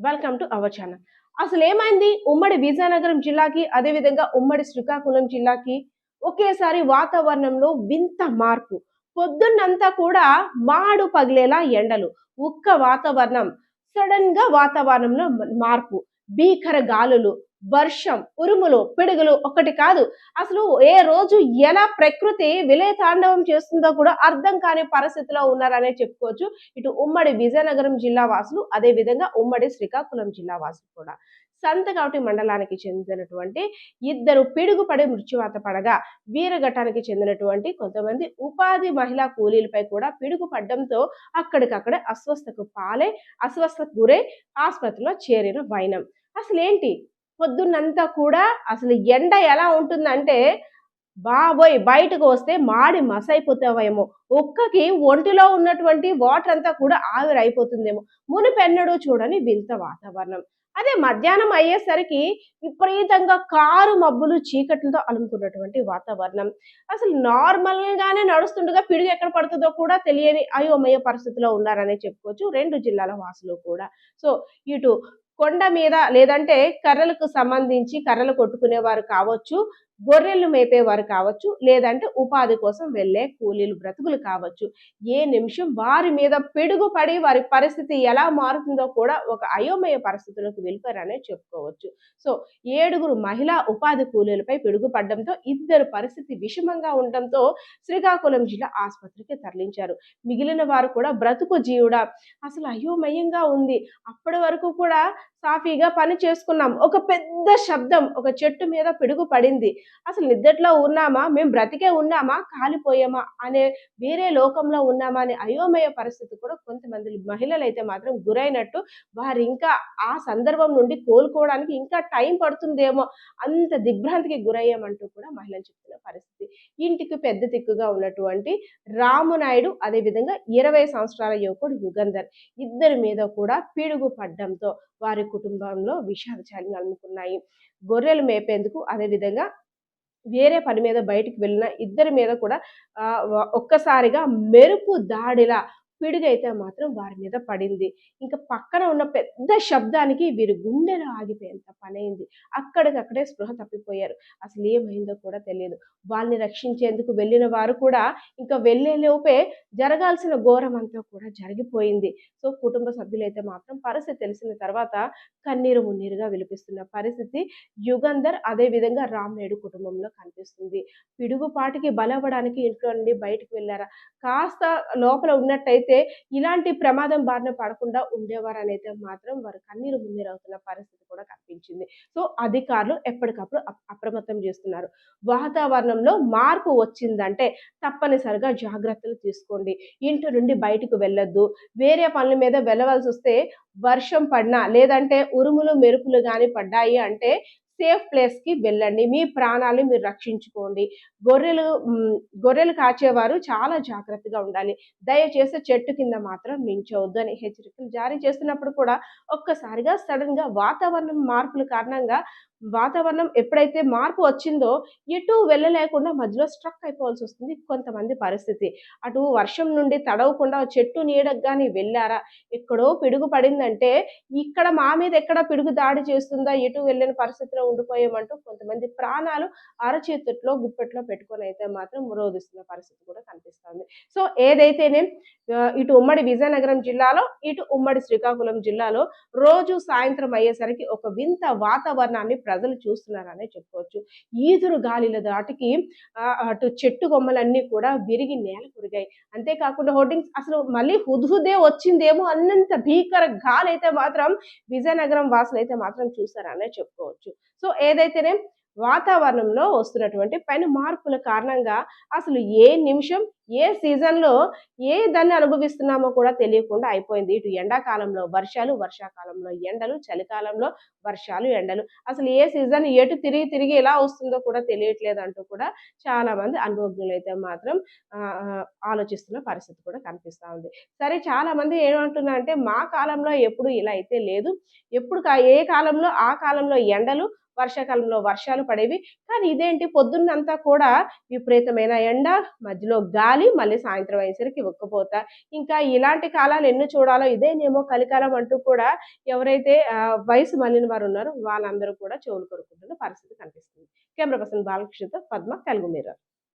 Welcome to our channel. అసలు ఏమైంది ఉమ్మడి విజయనగరం జిల్లాకి, అదేవిధంగా ఉమ్మడి శ్రీకాకుళం జిల్లాకి ఒకేసారి వాతావరణంలో వింత మార్పు. పొద్దున్నంతా కూడా మాడు పగిలేలా ఎండలు, ఉక్క వాతావరణం, సడన్ గా వాతావరణంలో మార్పు, భీకర గాలులు, వర్షం, ఉరుములు, పిడుగులు ఒకటి కాదు. అసలు ఏ రోజు ఎలా ప్రకృతి విలయతాండవం చేస్తుందో కూడా అర్థం కాని పరిస్థితిలో ఉన్నారనే చెప్పుకోవచ్చు. ఇటు ఉమ్మడి విజయనగరం జిల్లా వాసులు, అదే విధంగా ఉమ్మడి శ్రీకాకుళం జిల్లా వాసులు కూడా. సంతకవటి మండలానికి చెందినటువంటి ఇద్దరు పిడుగుపడి మృత్యువాత పడగా, వీరఘట్టానికి చెందినటువంటి కొంతమంది ఉపాధి మహిళా కూలీలపై కూడా పిడుగు పడ్డంతో అక్కడికక్కడే అస్వస్థతకు గురై ఆసుపత్రిలో చేరిన వైనం. అసలేంటి పొద్దున్నంతా కూడా అసలు ఎండ ఎలా ఉంటుందంటే, బాబోయ్! బయటకు వస్తే మాడి మసైపోతావేమో. ఒక్కకి ఒంటిలో ఉన్నటువంటి వాటర్ అంతా కూడా ఆవిరైపోతుందేమో. మునుపెన్నడూ చూడని వింత వాతావరణం. అదే మధ్యాహ్నం అయ్యేసరికి విపరీతంగా కారు మబ్బులు, చీకట్లతో అలుముకున్నటువంటి వాతావరణం. అసలు నార్మల్‌గానే నడుస్తుండగా పిడుగు ఎక్కడ పడుతుందో కూడా తెలియని అయోమయ పరిస్థితిలో ఉన్నారనే చెప్పుకోవచ్చు 2 జిల్లాల వాసులు కూడా. సో, ఇటు కొండ మీద లేదంటే కర్రలకు సంబంధించి కర్రలు కొట్టుకునేవారు కావచ్చు, గొర్రెలు మేపేవారు కావచ్చు, లేదంటే ఉపాధి కోసం వెళ్ళే కూలీలు బ్రతుకులు కావచ్చు. ఏ నిమిషం వారి మీద పిడుగు పడి వారి పరిస్థితి ఎలా మారుతుందో కూడా ఒక అయోమయ పరిస్థితిలోకి వెళ్ళిపోయారనే చెప్పుకోవచ్చు. సో, 7 మహిళా ఉపాధి కూలీలపై పిడుగు పడడంతో ఇద్దరు పరిస్థితి విషమంగా ఉండడంతో శ్రీకాకుళం జిల్లా ఆసుపత్రికి తరలించారు. మిగిలిన వారు కూడా బ్రతుకు జీవుడా, అసలు అయోమయంగా ఉంది. అప్పటి వరకు కూడా సాఫీగా పని చేసుకున్నాం. ఒక పెద్ద శబ్దం, ఒక చెట్టు మీద పిడుగు పడింది. అసలు నిద్దట్లో ఉన్నామా? మేము బ్రతికే ఉన్నామా? కాలిపోయామా? అనే వేరే లోకంలో ఉన్నామా? అనే అయోమయ పరిస్థితి కూడా కొంతమంది మహిళలైతే మాత్రం గురైనట్టు, వారింకా ఆ సందర్భం నుండి కోలుకోవడానికి ఇంకా టైం పడుతుందేమో, అంత దిగ్భ్రాంతికి గురయ్యామంటూ కూడా మహిళలు చెప్తున్న పరిస్థితి. ఇంటికి పెద్ద దిక్కుగా ఉన్నటువంటి రామునాయుడు, అదేవిధంగా 20 సంవత్సరాల యువకుడు యుగంధర్, ఇద్దరి మీద కూడా పిడుగు పడ్డంతో వారి కుటుంబంలో విషాద ఛాయలు అలుముకున్నాయి. గొర్రెలు మేపేందుకు, అదేవిధంగా వేరే పని మీద బయటికి వెళ్ళిన ఇద్దరి మీద కూడా ఒక్కసారిగా మెరుపు దాడిలా పిడుగైతే మాత్రం వారి మీద పడింది. ఇంకా పక్కన ఉన్న పెద్ద శబ్దానికి వీరి గుండెలు ఆగిపోయేంత పనైంది. అక్కడికక్కడే స్పృహ తప్పిపోయారు. అసలు ఏమైందో కూడా తెలియదు. వాళ్ళని రక్షించేందుకు వెళ్ళిన వారు కూడా ఇంకా వెళ్ళే లోపే జరగాల్సిన ఘోరం అంతా కూడా జరిగిపోయింది. సో, కుటుంబ సభ్యులైతే మాత్రం పరిస్థితి తెలిసిన తర్వాత కన్నీరు మున్నీరుగా విలపిస్తున్న పరిస్థితి యుగంధర్, అదే విధంగా రామ్‌నాయుడు కుటుంబంలో కనిపిస్తుంది. పిడుగుపాటుకి బలవ్వడానికి ఇంట్లో నుండి బయటికి వెళ్లారా? కాస్త లోపల ఉన్నట్టయితే ఇలాంటి ప్రమాదం బారిన పడకుండా ఉండేవారనైతే మాత్రం వారు కన్నీరు మున్నీరవుతున్న పరిస్థితి కూడా కనిపించింది. సో, అధికారులు ఎప్పటికప్పుడు అప్రమత్తం చేస్తున్నారు. వాతావరణంలో మార్పు వచ్చిందంటే తప్పనిసరిగా జాగ్రత్తలు తీసుకోండి. ఇంటి నుండి బయటకు వెళ్ళొద్దు. వేరే పనుల మీద వెళ్ళవలసొస్తే, వర్షం పడినా లేదంటే ఉరుములు, మెరుపులు గాని పడ్డాయి అంటే సేఫ్ ప్లేస్‌కి వెళ్ళండి. మీ ప్రాణాలు మీరు రక్షించుకోండి. గొర్రెలు కాచేవారు చాలా జాగ్రత్తగా ఉండాలి. దయచేసి చెట్టు కింద మాత్రం నించోవద్దు అని హెచ్చరికలు జారీ చేస్తున్నప్పుడు కూడా ఒక్కసారిగా సడెన్‌గా వాతావరణం మార్పుల కారణంగా, వాతావరణం ఎప్పుడైతే మార్పు వచ్చిందో ఎటూ వెళ్ళలేకుండా మధ్యలో స్ట్రక్ అయిపోవాల్సొస్తుంది కొంతమంది పరిస్థితి. అటు వర్షం నుండి తడవకుండా చెట్టు నీడకు గాని వెళ్లారా, ఎక్కడో పిడుగు పడిందంటే ఇక్కడ మా మీద ఎక్కడ పిడుగు దాడి చేస్తుందా, ఎటు వెళ్ళని పరిస్థితిలో ఉండిపోయామంటూ కొంతమంది ప్రాణాలు అరచేతుట్లో, గుప్పెట్లో పెట్టుకొనైతే మాత్రం రోదిస్తున్న పరిస్థితి కూడా కనిపిస్తుంది. సో, ఏదైతేనేం ఇటు ఉమ్మడి విజయనగరం జిల్లాలో, ఇటు ఉమ్మడి శ్రీకాకుళం జిల్లాలో రోజు సాయంత్రం అయ్యేసరికి ఒక వింత వాతావరణాన్ని ప్రజలు చూస్తున్నారనే చెప్పుకోవచ్చు. ఈదురు గాలిల దాటికి అటు చెట్టు కొమ్మలన్నీ కూడా విరిగి నేల కొరిగాయి. అంతేకాకుండా హోర్డింగ్స్ అసలు మళ్ళీ హుద్‌హుదే వచ్చిందేమో అన్నంత భీకర గాలైతే మాత్రం విజయనగరం వాసులైతే మాత్రం చూసారనే చెప్పుకోవచ్చు. సో, ఏదైతేనేం వాతావరణంలో వస్తున్నటువంటి పెను మార్పుల కారణంగా అసలు ఏ నిమిషం, ఏ సీజన్‌లో ఏ దాన్ని అనుభవిస్తున్నామో కూడా తెలియకుండా అయిపోయింది. ఇటు ఎండాకాలంలో వర్షాలు, వర్షాకాలంలో ఎండలు, చలికాలంలో వర్షాలు, ఎండలు. అసలు ఏ సీజన్ ఎటు తిరిగి తిరిగి ఎలా వస్తుందో కూడా తెలియట్లేదంటూ కూడా చాలామంది అనుభవజ్ఞులైతే మాత్రం ఆలోచిస్తున్న పరిస్థితి కూడా కనిపిస్తా ఉంది. సరే, చాలామంది ఏమంటున్నారంటే మా కాలంలో ఎప్పుడు ఇలా అయితే లేదు. ఎప్పుడు ఏ కాలంలో ఆ కాలంలో ఎండలు, వర్షాకాలంలో వర్షాలు పడేవి. కానీ ఇదేంటి పొద్దున్నంతా కూడా విపరీతమైన ఎండ, మధ్యలో గాలి, మళ్ళీ సాయంత్రం అయ్యేసరికి ఉక్కపోత. ఇంకా ఇలాంటి కాలాలు ఎన్ని చూడాలో ఇదేనేమో కలికాలం అంటూ కూడా ఎవరైతే వయసు మళ్ళిన వారున్నారో వాళ్ళందరూ కూడా చెవులు కొరుక్కుంటున్న పరిస్థితి కనిపిస్తుంది. కెమెరా పర్సన్ బాలకృష్ణతో పద్మ, తెలుగు మిర్రర్.